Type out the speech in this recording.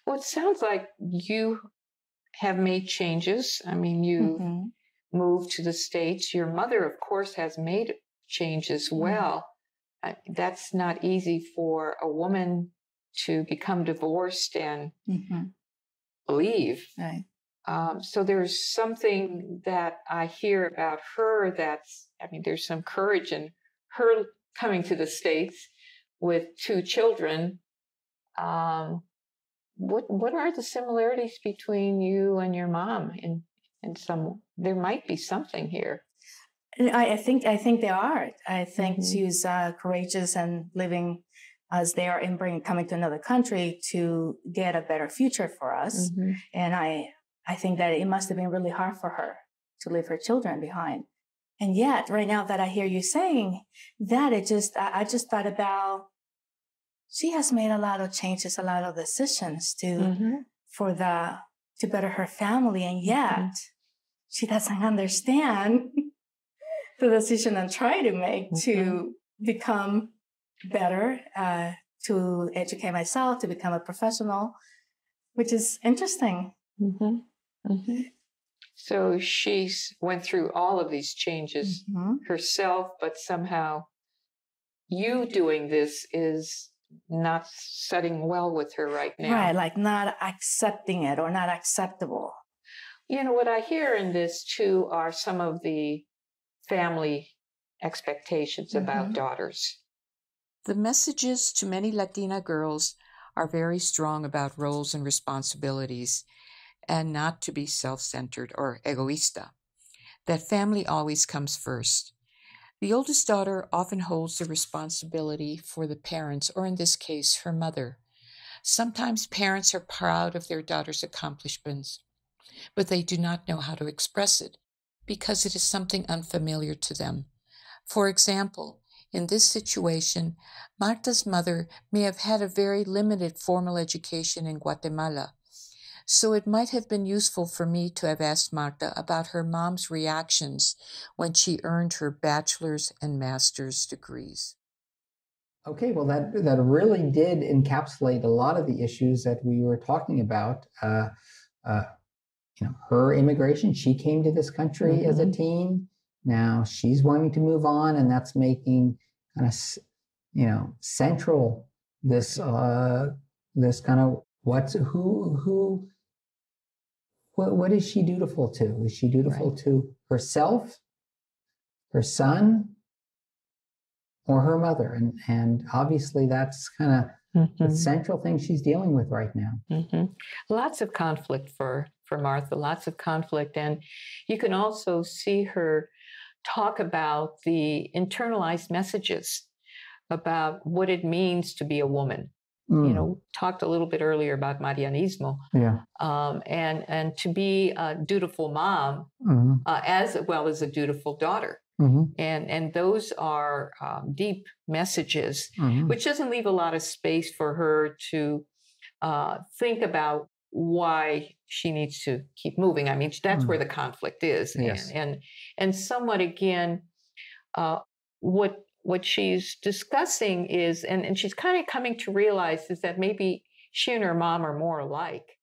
Well, it sounds like you have made changes. I mean, you moved to the States. Your mother, of course, has made change as well. That's not easy for a woman to become divorced and leave. Right. So there's something that I hear about her there's some courage in her coming to the States with 2 children. What are the similarities between you and your mom? There might be something here. I think there are. I think she's courageous and living as they are coming to another country to get a better future for us. And I think that it must have been really hard for her to leave her children behind. And yet, right now that I hear you saying that, I just thought about, she has made a lot of changes, a lot of decisions to better her family. And yet she doesn't understand the decision I'm trying to make to become better, to educate myself, to become a professional, which is interesting. So she's went through all of these changes herself, but somehow you doing this is not setting well with her right now. Right, like not accepting it or not acceptable. You know, what I hear in this too are some of the family expectations about daughters. The messages to many Latina girls are very strong about roles and responsibilities, and not to be self-centered or egoísta, that family always comes first. The oldest daughter often holds the responsibility for the parents, or in this case, her mother. Sometimes parents are proud of their daughter's accomplishments, but they do not know how to express it because it is something unfamiliar to them. For example, in this situation, Marta's mother may have had a very limited formal education in Guatemala, so it might have been useful for me to have asked Marta about her mom's reactions when she earned her bachelor's and master's degrees. Okay, well, that really did encapsulate a lot of the issues that we were talking about. Her immigration, she came to this country as a teen. Now she's wanting to move on, and that's making kind of, central this kind of what is she dutiful to? Is she dutiful to herself, her son, or her mother? And obviously that's kind of the central thing she's dealing with right now. Lots of conflict for Martha, lots of conflict. And you can also see her talk about the internalized messages about what it means to be a woman. Talked a little bit earlier about Marianismo, and to be a dutiful mom as well as a dutiful daughter. And those are deep messages, which doesn't leave a lot of space for her to think about why she needs to keep moving. I mean, that's where the conflict is. Yes. And somewhat, again, what she's discussing is, and she's kind of coming to realize, is that maybe she and her mom are more alike.